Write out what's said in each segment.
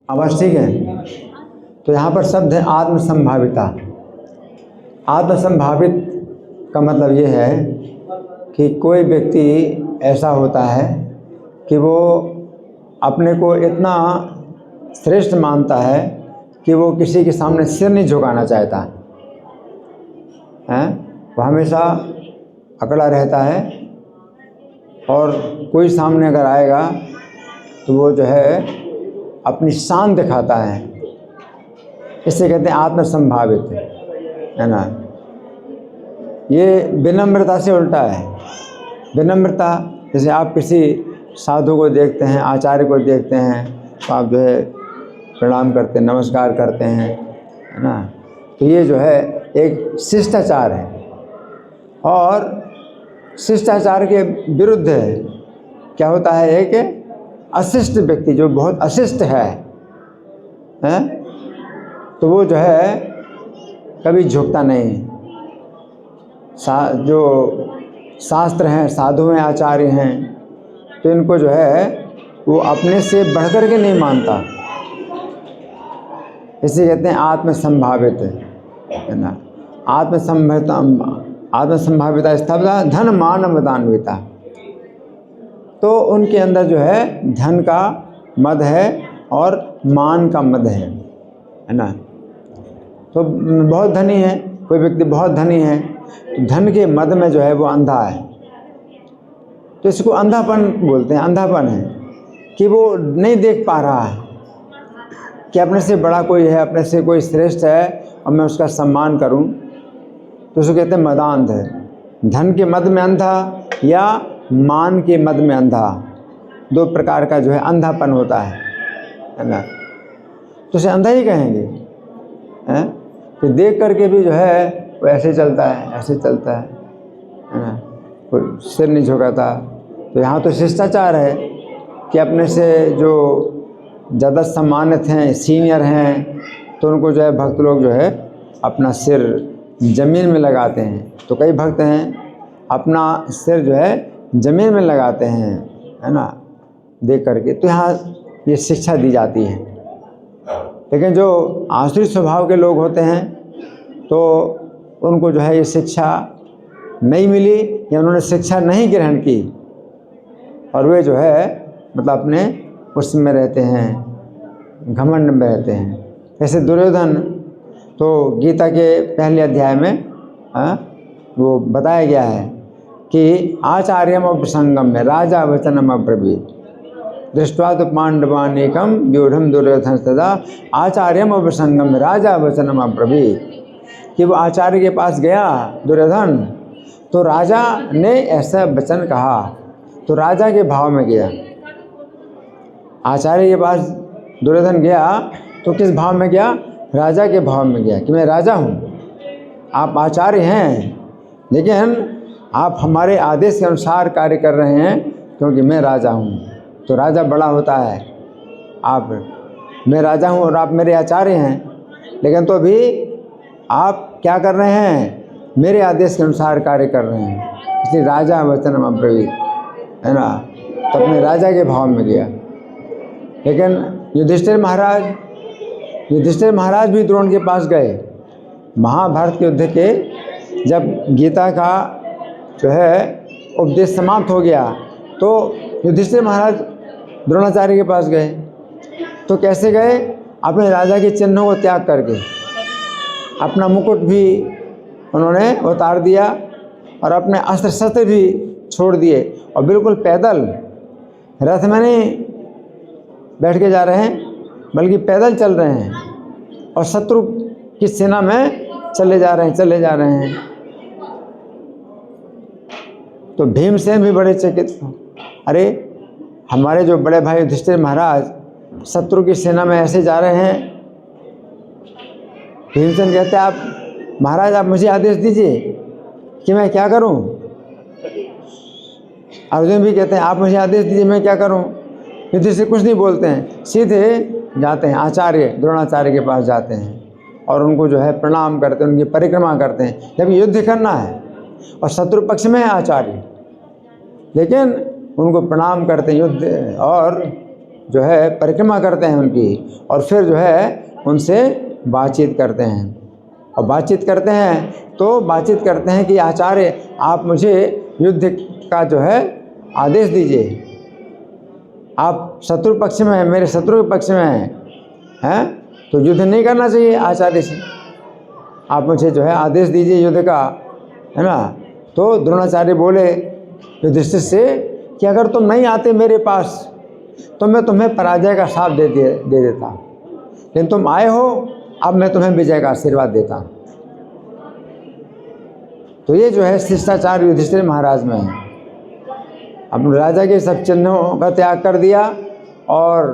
आवाज़ ठीक है? तो यहाँ पर शब्द है आत्मसंभाविता। आत्मसंभावित का मतलब ये है कि कोई व्यक्ति ऐसा होता है कि वो अपने को इतना श्रेष्ठ मानता है कि वो किसी के सामने सिर नहीं झुकाना चाहता है। वो हमेशा अकड़ा रहता है और कोई सामने अगर आएगा तो वो जो है अपनी शान दिखाता है। इसे कहते हैं आत्मसंभावित, है ना। ये विनम्रता से उल्टा है। विनम्रता, जैसे आप किसी साधु को देखते हैं, आचार्य को देखते हैं, तो आप जो है प्रणाम करते हैं, नमस्कार करते हैं, है ना। तो ये जो है एक शिष्टाचार है। और शिष्टाचार के विरुद्ध क्या होता है, एक अशिष्ट व्यक्ति जो बहुत अशिष्ट है, तो वो जो है कभी झुकता नहीं। जो शास्त्र हैं, साधु हैं, आचार्य हैं, तो इनको जो है वो अपने से बढ़कर के नहीं मानता। इसे कहते हैं आत्मसंभावित, है ना। आत्मसंभाविता स्तब्धा धन मान मदान्विता। तो उनके अंदर जो है धन का मद है और मान का मद है ना। तो बहुत धनी है, कोई व्यक्ति बहुत धनी है, तो धन के मद में जो है वो अंधा है। तो इसको अंधापन बोलते हैं। अंधापन है कि वो नहीं देख पा रहा है कि अपने से बड़ा कोई है, अपने से कोई श्रेष्ठ है और मैं उसका सम्मान करूं। तो उसको कहते हैं मदांध है। धन के मद में अंधा या मान के मद में अंधा, दो प्रकार का जो है अंधापन होता है ना। तो उसे अंधा ही कहेंगे, हैं। तो देख करके भी जो है वो ऐसे चलता है, ऐसे चलता है ना, कोई सिर नहीं झुकाता। तो यहाँ तो शिष्टाचार है कि अपने से जो ज़्यादा सम्मानित हैं, सीनियर हैं, तो उनको जो है भक्त लोग जो है अपना सिर ज़मीन में लगाते हैं। तो कई भक्त हैं अपना सिर जो है ज़मीन में लगाते हैं, है ना, देख करके। तो यहाँ ये शिक्षा दी जाती है। लेकिन जो आसुरी स्वभाव के लोग होते हैं तो उनको जो है ये शिक्षा नहीं मिली या उन्होंने शिक्षा नहीं ग्रहण की, और वे जो है मतलब अपने उसमें रहते हैं, घमंड में रहते हैं। जैसे दुर्योधन, तो गीता के पहले अध्याय में वो बताया गया है कि आचार्यम प्रसंगम में राजा वचनम अब्रवीत दृष्ट्वा तो पांडवानेकम व्यूढ़ दुर्योधन सदा आचार्यम प्रसंगम में राजा वचनम अब्रवीत। कि वो आचार्य के पास गया दुर्योधन, तो राजा ने ऐसा वचन कहा, तो राजा के भाव में गया। आचार्य के पास दुर्योधन गया तो किस भाव में गया? राजा के भाव में गया कि मैं राजा हूँ, आप आचार्य हैं, लेकिन आप हमारे आदेश के अनुसार कार्य कर रहे हैं क्योंकि मैं राजा हूँ। तो राजा बड़ा होता है, मैं राजा हूँ और आप मेरे आचार्य हैं, लेकिन तो भी आप क्या कर रहे हैं? मेरे आदेश के अनुसार कार्य कर रहे हैं। इसलिए राजा वचनम अब्रवीत, है ना। तो अपने राजा के भाव में गया। लेकिन युधिष्ठिर महाराज भी द्रोण के पास गए। महाभारत के युद्ध के जब गीता का जो है उपदेश समाप्त हो गया, तो युधिष्ठिर महाराज द्रोणाचार्य के पास गए। तो कैसे गए? अपने राजा के चिन्हों को त्याग करके, अपना मुकुट भी उन्होंने उतार दिया और अपने अस्त्र शस्त्र भी छोड़ दिए, और बिल्कुल पैदल, रथ में नहीं बैठ के जा रहे हैं बल्कि पैदल चल रहे हैं, और शत्रु की सेना में चले जा रहे हैं। तो भीमसेन भी बड़े चकित, अरे हमारे जो बड़े भाई युधिष्ठिर महाराज शत्रु की सेना में ऐसे जा रहे हैं। भीमसेन कहते हैं, आप महाराज आप मुझे आदेश दीजिए कि मैं क्या करूं। अर्जुन भी कहते हैं, आप मुझे आदेश दीजिए मैं क्या करूं। युधिष्ठिर कुछ नहीं बोलते हैं, सीधे जाते हैं आचार्य द्रोणाचार्य के पास जाते हैं और उनको जो है प्रणाम करते हैं, उनकी परिक्रमा करते हैं। जब युद्ध करना है और शत्रु पक्ष में है आचार्य, लेकिन उनको प्रणाम करते हैं युद्ध, और जो है परिक्रमा करते हैं उनकी, और फिर जो है उनसे बातचीत करते हैं। और बातचीत करते हैं तो बातचीत करते हैं कि आचार्य आप मुझे युद्ध का जो है आदेश दीजिए, आप शत्रु पक्ष में हैं, मेरे शत्रु के पक्ष में हैं, तो युद्ध नहीं करना चाहिए आचार्य से, आप मुझे जो है आदेश दीजिए युद्ध का, है ना। तो द्रोणाचार्य बोले युधिष्ठिर से कि अगर तुम नहीं आते मेरे पास तो मैं तुम्हें पराजय का श्राप दे देता, लेकिन तुम आए हो, अब मैं तुम्हें विजय का आशीर्वाद देता हूँ। तो ये जो है शिष्टाचार युधिष्ठिर महाराज में है। अपने राजा के सब चिन्हों का त्याग कर दिया और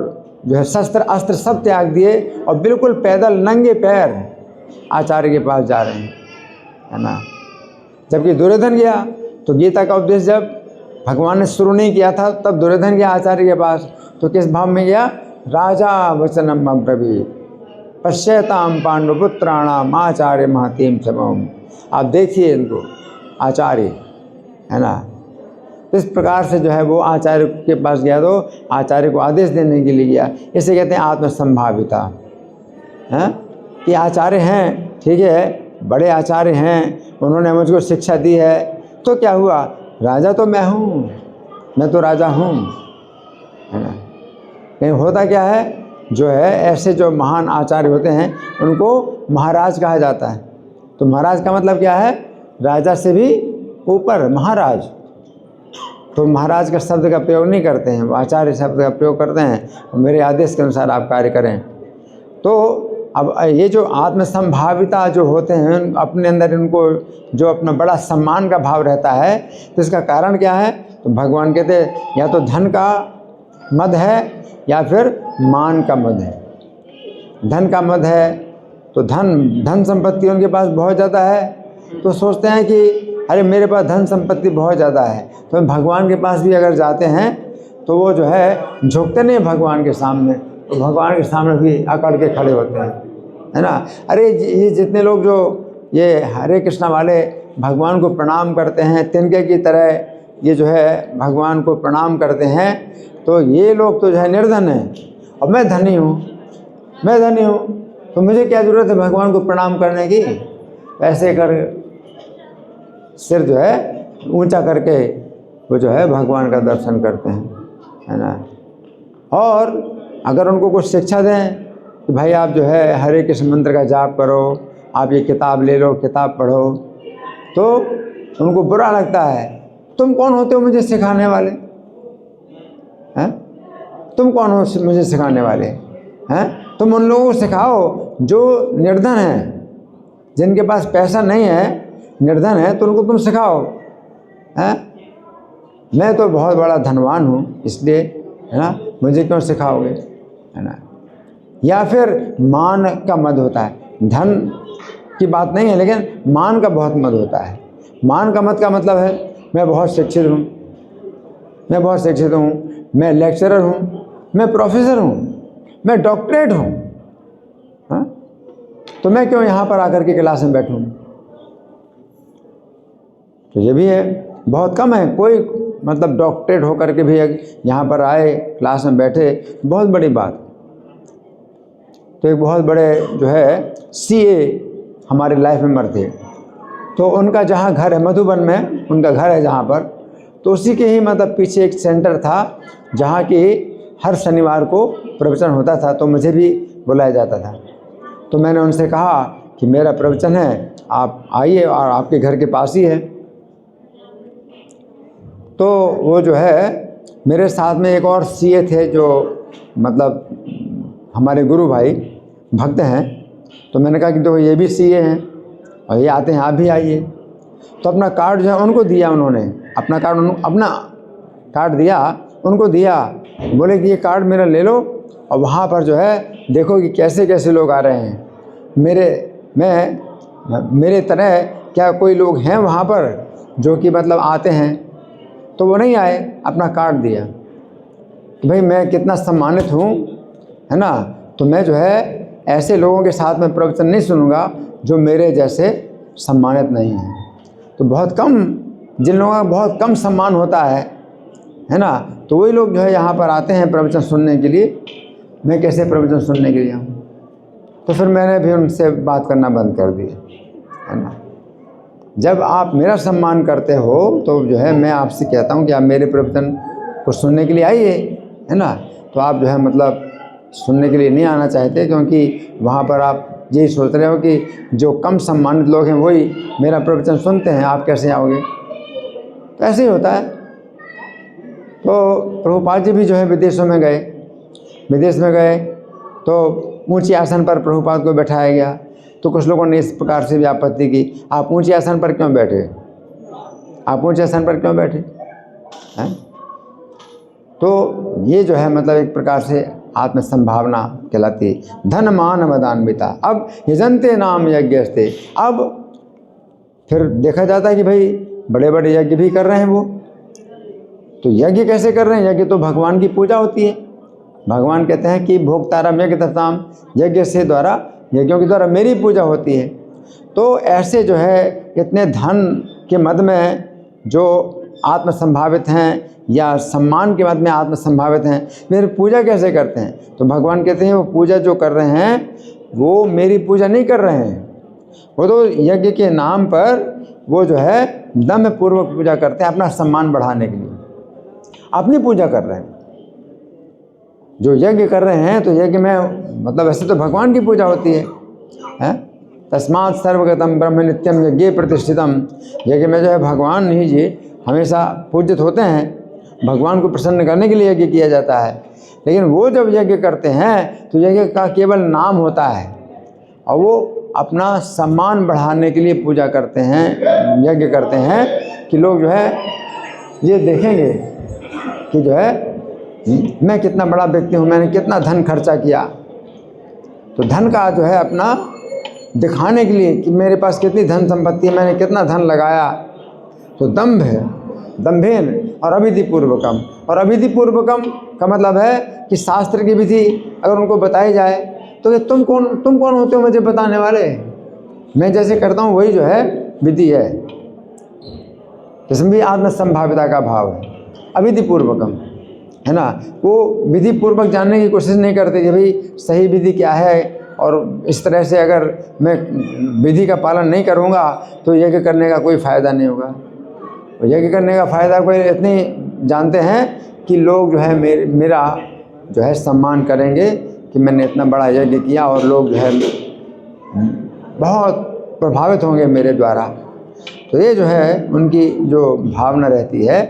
जो है शस्त्र अस्त्र सब त्याग दिए और बिल्कुल पैदल नंगे पैर आचार्य के पास जा रहे हैं, है ना। जबकि दुर्योधन गया तो गीता का उपदेश जब भगवान ने शुरू नहीं किया था तब दुर्योधन गया आचार्य के पास, तो किस भाव में गया? राजा वचनम अब्रवीत पश्यताम पांडुपुत्राणाम आचार्य महतीम समम। आप देखिए इनको आचार्य, है ना। इस प्रकार से जो है वो आचार्य के पास गया तो आचार्य को आदेश देने के लिए गया। इसे कहते हैं आत्मसंभाविता, हैं कि आचार्य हैं, ठीक है, बड़े आचार्य हैं, उन्होंने मुझको शिक्षा दी है, तो क्या हुआ, राजा तो मैं हूँ, मैं तो राजा हूँ, है ना। लेकिन होता क्या है, जो है ऐसे जो महान आचार्य होते हैं उनको महाराज कहा जाता है। तो महाराज का मतलब क्या है? राजा से भी ऊपर महाराज। तो महाराज का शब्द का प्रयोग नहीं करते हैं, वो आचार्य शब्द का प्रयोग करते हैं, मेरे आदेश के अनुसार आप कार्य करें। तो अब ये जो आत्मसंभाविता जो होते हैं अपने अंदर, इनको जो अपना बड़ा सम्मान का भाव रहता है, तो इसका कारण क्या है? तो भगवान कहते हैं या तो धन का मद है या फिर मान का मद है। धन का मद है तो धन संपत्ति उनके पास बहुत ज़्यादा है, तो सोचते हैं कि अरे मेरे पास धन संपत्ति बहुत ज़्यादा है, तो भगवान के पास भी अगर जाते हैं तो वो जो है झुकते नहीं भगवान के सामने, तो भगवान के सामने भी अकड़ के खड़े होते हैं, है ना। अरे ये जितने लोग जो ये हरे कृष्णा वाले भगवान को प्रणाम करते हैं, तिनके की तरह ये जो है भगवान को प्रणाम करते हैं, तो ये लोग तो जो है निर्धन हैं और मैं धनी हूँ, मैं धनी हूँ, तो मुझे क्या ज़रूरत है भगवान को प्रणाम करने की। ऐसे कर सिर जो है ऊंचा करके वो जो है भगवान का दर्शन करते हैं, है ना। और अगर उनको कुछ शिक्षा दें कि भाई आप जो है हरे कृष्ण मंत्र का जाप करो, आप ये किताब ले लो, किताब पढ़ो, तो उनको बुरा लगता है। तुम कौन होते हो मुझे सिखाने वाले, हैं? तुम कौन हो मुझे सिखाने वाले, हैं? तुम उन लोगों को सिखाओ जो निर्धन हैं, जिनके पास पैसा नहीं है, निर्धन है, तो उनको तुम सिखाओ, हैं? मैं तो बहुत बड़ा धनवान हूँ, इसलिए, है ना, मुझे क्यों सिखाओगे, है ना। या फिर मान का मद होता है, धन की बात नहीं है लेकिन मान का बहुत मद होता है। मान का मद का मतलब है मैं बहुत शिक्षित हूँ, मैं बहुत शिक्षित हूँ, मैं लेक्चरर हूँ, मैं प्रोफेसर हूँ, मैं डॉक्टरेट हूँ, हाँ, तो मैं क्यों यहाँ पर आकर के क्लास में बैठूँ। तो ये भी है, बहुत कम है कोई मतलब डॉक्टरेट होकर के भी यहाँ पर आए, क्लास में बैठे, बहुत बड़ी बात। तो एक बहुत बड़े जो है सीए हमारे लाइफ मेंबर थे, तो उनका जहाँ घर है मधुबन में, उनका घर है जहाँ पर, तो उसी के ही मतलब पीछे एक सेंटर था जहाँ की हर शनिवार को प्रवचन होता था, तो मुझे भी बुलाया जाता था। तो मैंने उनसे कहा कि मेरा प्रवचन है, आप आइए, और आपके घर के पास ही है। तो वो जो है मेरे साथ में एक और सीए थे जो मतलब हमारे गुरु भाई भक्त हैं, तो मैंने कहा कि तो ये भी सीए हैं और ये आते हैं, आप भी आइए। तो अपना कार्ड जो है उनको दिया, उन्होंने अपना कार्ड दिया, उनको दिया, बोले कि ये कार्ड मेरा ले लो और वहाँ पर जो है देखो कि कैसे कैसे लोग आ रहे हैं। मेरे तरह क्या कोई लोग हैं वहाँ पर जो कि मतलब आते हैं, तो वो नहीं आए, अपना कार्ड दिया। तो भाई मैं कितना सम्मानित हूँ, है ना। तो मैं जो है ऐसे लोगों के साथ में प्रवचन नहीं सुनूंगा जो मेरे जैसे सम्मानित नहीं हैं। तो बहुत कम, जिन लोगों का बहुत कम सम्मान होता है ना, तो वही लोग जो है यहाँ पर आते हैं प्रवचन सुनने के लिए, मैं कैसे प्रवचन सुनने के लिए आऊँ? तो फिर मैंने भी उनसे बात करना बंद कर दिया, है ना। जब आप मेरा सम्मान करते हो तो जो है मैं आपसे कहता हूँ कि आप मेरे प्रवचन को सुनने के लिए आइए, है ना। तो आप जो है मतलब सुनने के लिए नहीं आना चाहते, क्योंकि वहाँ पर आप यही सोच रहे हो कि जो कम सम्मानित लोग हैं वही मेरा प्रवचन सुनते हैं, आप कैसे आओगे? तो ऐसे ही होता है। तो प्रभुपाद जी भी जो है विदेशों में गए, विदेश में गए तो ऊंचे आसन पर प्रभुपाद को बैठाया गया। तो कुछ लोगों ने इस प्रकार से भी आपत्ति की, आप ऊंचे आसन पर क्यों बैठे, आप ऊंचे आसन पर क्यों बैठे हैं? तो ये जो है मतलब एक प्रकार से आत्मसंभावना कहलाती है। धन मान मदान्विता, अब यजन्ते नाम यज्ञस्ते। अब फिर देखा जाता है कि भाई बड़े बड़े यज्ञ भी कर रहे हैं वो। तो यज्ञ कैसे कर रहे हैं? यज्ञ तो भगवान की पूजा होती है। भगवान कहते हैं कि भोक्तारम यज्ञ तथाम, यज्ञ से द्वारा, यज्ञों के द्वारा मेरी पूजा होती है। तो ऐसे जो है इतने धन के मद में जो आत्मसंभावित हैं या सम्मान के मद में आत्मसंभावित हैं, मेरी पूजा कैसे करते हैं? तो भगवान कहते हैं वो पूजा जो कर रहे हैं वो मेरी पूजा नहीं कर रहे हैं, वो तो यज्ञ के नाम पर वो जो है दम्भ पूर्वक पूजा करते हैं, अपना सम्मान बढ़ाने के लिए अपनी पूजा कर रहे हैं। जो यज्ञ कर रहे हैं तो यज्ञ में मतलब ऐसे तो भगवान की पूजा होती है? तस्मात् सर्वगतम ब्रह्म नित्यम यज्ञ प्रतिष्ठितम। यज्ञ में जो है भगवान ही जी हमेशा पूजित होते हैं, भगवान को प्रसन्न करने के लिए यज्ञ किया जाता है। लेकिन वो जब यज्ञ करते हैं तो यज्ञ का केवल नाम होता है और वो अपना सम्मान बढ़ाने के लिए पूजा करते हैं, यज्ञ करते हैं कि लोग जो है ये देखेंगे कि जो है मैं कितना बड़ा व्यक्ति हूँ, मैंने कितना धन खर्चा किया। तो धन का जो है अपना दिखाने के लिए कि मेरे पास कितनी धन संपत्ति है, मैंने कितना धन लगाया। तो दम्भ है, दम्भेन और अविधिपूर्वकम। और अविधिपूर्वकम का मतलब है कि शास्त्र की विधि अगर उनको बताई जाए तो तुम कौन होते हो मुझे बताने वाले? मैं जैसे करता हूँ वही जो है विधि है। इसमें भी आत्मसंभाविता का भाव है। अविधिपूर्वकम, है ना। वो विधि पूर्वक जानने की कोशिश नहीं करते कि भाई सही विधि क्या है, और इस तरह से अगर मैं विधि का पालन नहीं करूँगा तो यज्ञ करने का कोई फ़ायदा नहीं होगा। यज्ञ करने का फ़ायदा कोई इतनी जानते हैं कि लोग जो है मेरा जो है सम्मान करेंगे कि मैंने इतना बड़ा यज्ञ किया, और लोग जो है बहुत प्रभावित होंगे मेरे द्वारा। तो ये जो है उनकी जो भावना रहती है,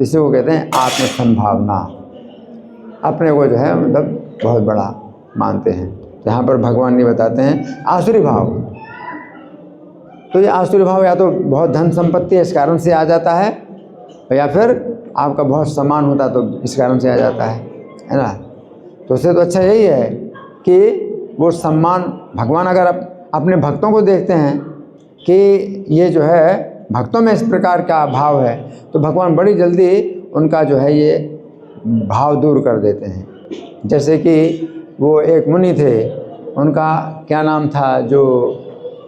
इसे वो कहते हैं आत्मसंभावना। अपने को जो है मतलब बहुत बड़ा मानते हैं। यहाँ पर भगवान ने बताते हैं आसुरी भाव। तो ये आसुरी भाव या तो बहुत धन संपत्ति है इस कारण से आ जाता है, या फिर आपका बहुत सम्मान होता तो इस कारण से आ जाता है ना। तो उससे तो अच्छा यही है कि वो सम्मान, भगवान अगर अपने भक्तों को देखते हैं कि ये जो है भक्तों में इस प्रकार का भाव है, तो भगवान बड़ी जल्दी उनका जो है ये भाव दूर कर देते हैं। जैसे कि वो एक मुनि थे, उनका क्या नाम था, जो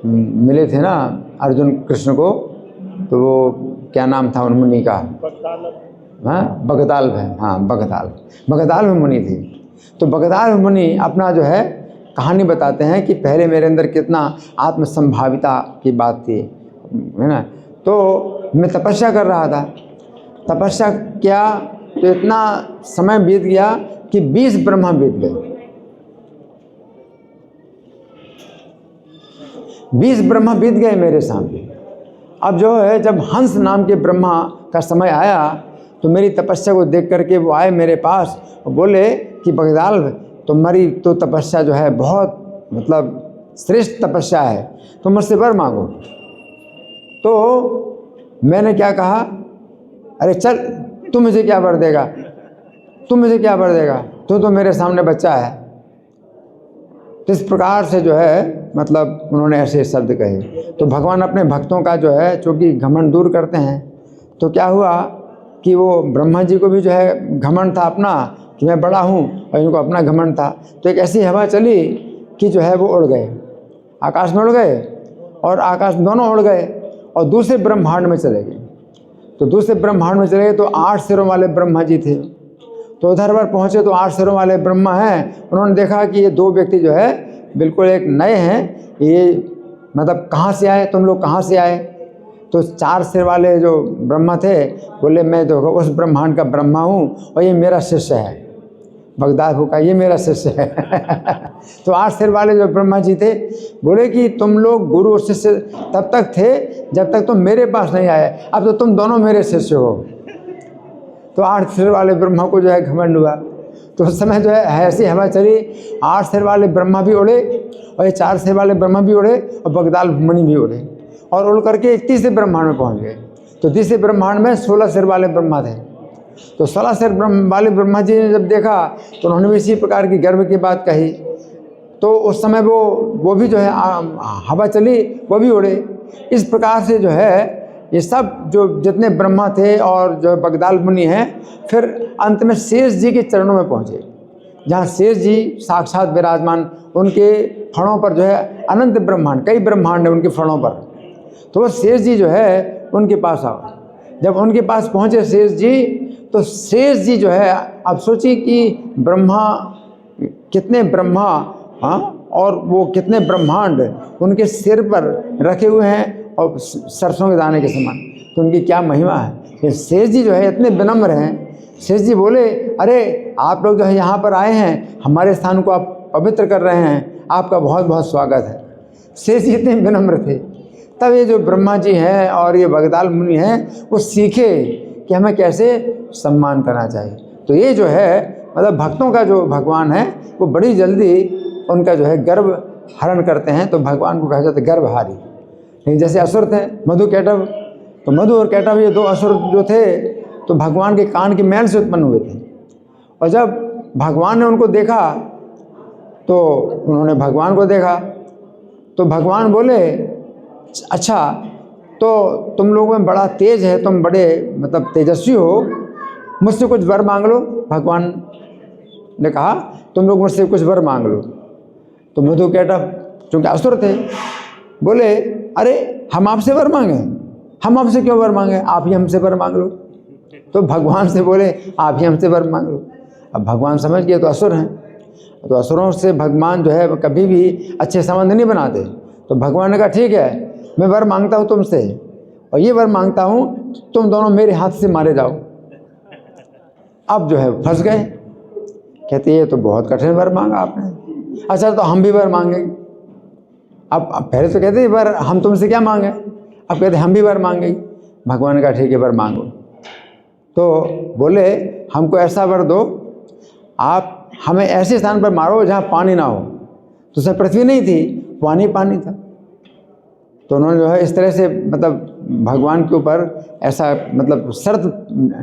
मिले थे ना अर्जुन कृष्ण को, तो वो क्या नाम था उन मुनि का? हाँ, बगदाल्भ है। हाँ, बगदाल्भ मुनि थे। तो बगदाल्भ मुनि अपना जो है कहानी बताते हैं कि पहले मेरे अंदर कितना आत्मसंभाविता की बात थी, है ना। तो मैं तपस्या कर रहा था, तपस्या किया तो इतना समय बीत गया कि 20 ब्रह्मा बीत गए। 20 ब्रह्मा बीत गए मेरे सामने। अब जो है जब हंस नाम के ब्रह्मा का समय आया तो मेरी तपस्या को देख करके वो आए मेरे पास और बोले कि बगदाल्भ तुम्हारी तो तपस्या जो है बहुत मतलब श्रेष्ठ तपस्या है, तो मुझसे वर मांगो। तो मैंने क्या कहा, अरे चल, तू मुझे क्या वर देगा, तू मुझे क्या वर देगा, तू तो मेरे सामने बच्चा है। तो इस प्रकार से जो है मतलब उन्होंने ऐसे शब्द कहे। तो भगवान अपने भक्तों का जो है चूँकि घमंड दूर करते हैं, तो क्या हुआ कि वो ब्रह्मा जी को भी जो है घमंड था अपना कि मैं बड़ा हूँ, और इनको अपना घमंड था। तो एक ऐसी हवा चली कि जो है वो उड़ गए, आकाश में उड़ गए, और आकाश दोनों उड़ गए और दूसरे ब्रह्मांड में चले गए। तो दूसरे ब्रह्मांड में चले गए तो 8 सिरों वाले ब्रह्मा जी थे, तो उधर पर पहुँचे तो 8 सिरों वाले ब्रह्मा हैं, उन्होंने देखा कि ये 2 व्यक्ति जो है बिल्कुल एक नए हैं, ये मतलब कहाँ से आए, तुम लोग कहाँ से आए? तो 4 सिर वाले जो ब्रह्मा थे बोले मैं देखो उस ब्रह्मांड का ब्रह्मा हूँ और ये मेरा शिष्य है, बगदाद का ये मेरा शिष्य है। तो 8 सिर वाले जो ब्रह्मा जी थे बोले कि तुम लोग गुरु और शिष्य तब तक थे जब तक तुम मेरे पास नहीं आए, अब तो तुम दोनों मेरे शिष्य हो। तो 8 सिर वाले ब्रह्मा को जो है घमंड हुआ। तो उस समय जो है ऐसी हवा चली, 8 सिर वाले ब्रह्मा भी उड़े और ये 4 सिर वाले ब्रह्मा भी उड़े और बगदाल मणि भी उड़े और उड़ करके 31 ब्रह्मांड में पहुंच गए। तो 30 ब्रह्मांड में 16 सिर वाले ब्रह्मा थे। तो 16 सिर वाले ब्रह्मा जी ने जब देखा तो उन्होंने भी इसी प्रकार की गर्व की बात कही। तो उस समय वो भी जो है हवा चली, वो भी उड़े। इस प्रकार से जो है ये सब जो जितने ब्रह्मा थे और जो बगदाल मुनि हैं, फिर अंत में शेष जी के चरणों में पहुँचे, जहाँ शेष जी साक्षात विराजमान, उनके फणों पर जो है अनंत ब्रह्मांड, कई ब्रह्मांड है उनके फणों पर। तो वो शेष जी जो है उनके पास आओ। जब उनके पास पहुँचे शेष जी, तो शेष जी जो है, अब सोचिए कि ब्रह्मा, कितने ब्रह्मा, हाँ, और वो कितने ब्रह्मांड उनके सिर पर रखे हुए हैं और सरसों के दाने के समान, तो उनकी क्या महिमा है। ये शेष जी जो है इतने विनम्र हैं। शेष जी बोले अरे आप लोग जो है यहाँ पर आए हैं, हमारे स्थान को आप पवित्र कर रहे हैं, आपका बहुत बहुत स्वागत है। शेष जी इतने विनम्र थे। तब ये जो ब्रह्मा जी हैं और ये बगदाल मुनि हैं, वो सीखे कि हमें कैसे सम्मान करना चाहिए। तो ये जो है मतलब भक्तों का जो भगवान है वो बड़ी जल्दी उनका जो है गर्व हरण करते हैं। तो भगवान को कहा जाता है गर्भहारी। नहीं, जैसे असुर थे मधु कैटभ, तो मधु और कैटभ ये 2 असुर जो थे तो भगवान के कान के मैल से उत्पन्न हुए थे। और जब भगवान ने उनको देखा तो उन्होंने भगवान को देखा तो भगवान बोले अच्छा तो तुम लोगों में बड़ा तेज है, तुम बड़े मतलब तेजस्वी हो, मुझसे कुछ वर मांग लो। भगवान ने कहा तुम लोग मुझसे कुछ वर मांग लो। तो मधु कैटभ चूँकि असुर थे बोले अरे हम आपसे वर मांगे, हम आपसे क्यों वर मांगे, आप ही हमसे वर मांग लो। तो भगवान से बोले आप ही हमसे वर मांग लो। अब भगवान समझ गए तो असुर हैं, तो असुरों से भगवान जो है कभी भी अच्छे संबंध नहीं बनाते। तो भगवान ने कहा ठीक है, मैं वर मांगता हूँ तुमसे, और ये वर मांगता हूँ तुम दोनों मेरे हाथ से मारे जाओ। अब जो है फंस गए, कहते ये तो बहुत कठिन वर मांगा आपने। अच्छा तो हम भी वर मांगेंगे। अब पहले तो कहते वर हम तुमसे क्या मांगे, अब कहते हम भी वर मांगेंगे। भगवान ने कहा ठीक है वर मांगो। तो बोले हमको ऐसा वर दो, आप हमें ऐसे स्थान पर मारो जहाँ पानी ना हो। तो उसमें पृथ्वी नहीं थी, पानी पानी था। तो उन्होंने जो है इस तरह से मतलब भगवान के ऊपर ऐसा मतलब शर्त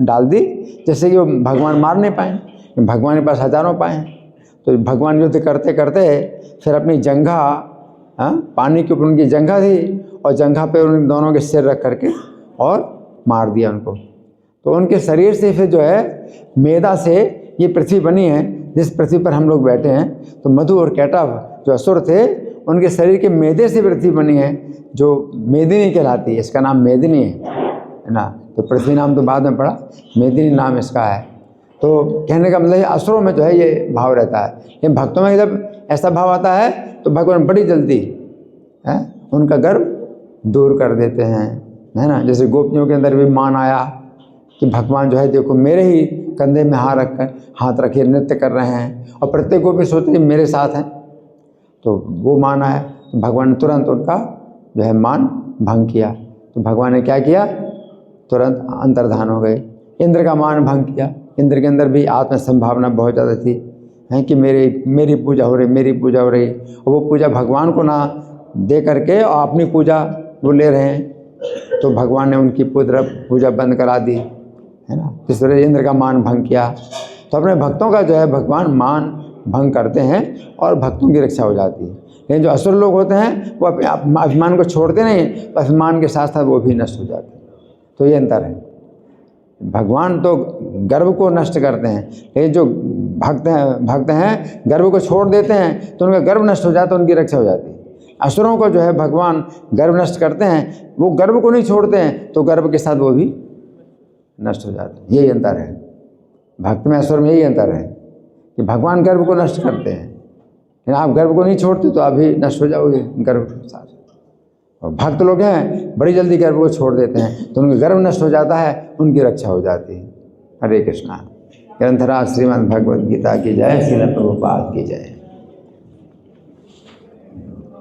डाल दी जैसे कि वो भगवान मार नहीं पाए। भगवान के पास हजारों पाए हैं। तो भगवान युद्ध करते करते फिर अपनी जंघा, पानी के ऊपर उनकी जंघा थी, और जंघा पे उन दोनों के सिर रख करके और मार दिया उनको। तो उनके शरीर से फिर जो है मेदा से ये पृथ्वी बनी है, जिस पृथ्वी पर हम लोग बैठे हैं। तो मधु और कैटभ जो असुर थे उनके शरीर के मेदे से पृथ्वी बनी है, जो मेदिनी कहलाती है। इसका नाम मेदिनी है ना। तो पृथ्वी नाम तो बाद में पड़ा, मेदिनी नाम इसका है। तो कहने का मतलब असुरों में जो है ये भाव रहता है, लेकिन भक्तों में जब ऐसा भाव आता है तो भगवान बड़ी जल्दी उनका गर्व दूर कर देते हैं, है ना। जैसे गोपियों के अंदर भी मान आया कि भगवान जो है देखो मेरे ही कंधे में हाथ रखे नृत्य कर रहे हैं, और प्रत्येक गोपी सोचते हैं मेरे साथ हैं। तो वो मान आया, तो भगवान ने तुरंत उनका जो है मान भंग किया। तो भगवान ने क्या किया, तुरंत अंतर्धान हो गए। इंद्र का मान भंग किया। इंद्र के अंदर भी आत्म संभावना बहुत ज़्यादा थी, है कि मेरी पूजा हो रही, मेरी पूजा हो रही, और वो पूजा भगवान को ना दे करके और अपनी पूजा वो ले रहे हैं। तो भगवान ने उनकी पूजा बंद करा दी, है ना। इस तरह इंद्र का मान भंग किया। तो अपने भक्तों का जो है भगवान मान भंग करते हैं और भक्तों की रक्षा हो जाती है। लेकिन जो असुर लोग होते हैं वो अपने अभिमान को छोड़ते नहीं, अभिमान के साथ साथ वो भी नष्ट हो जाते हैं। तो ये अंतर है। भगवान तो गर्व को नष्ट करते हैं, लेकिन जो भक्त हैं गर्व को छोड़ देते हैं तो उनका गर्व नष्ट हो जाता है, उनकी रक्षा हो जाती है। असुरों को जो है भगवान गर्व नष्ट करते हैं, वो गर्व को नहीं छोड़ते हैं, तो गर्व के साथ वो भी नष्ट हो जाते हैं। यही अंतर है। भक्त में असुर में यही अंतर है कि भगवान गर्भ को नष्ट करते हैं, लेकिन आप गर्भ को नहीं छोड़ते तो आप भी नष्ट हो जाओगे गर्भ के साथ। और भक्त लोग हैं बड़ी जल्दी गर्भ को छोड़ देते हैं तो उनका गर्भ नष्ट हो जाता है, उनकी रक्षा हो जाती है। हरे कृष्णा। ग्रंथराज श्रीमद् भगवद गीता की जय, श्रील प्रभुपाद की जय।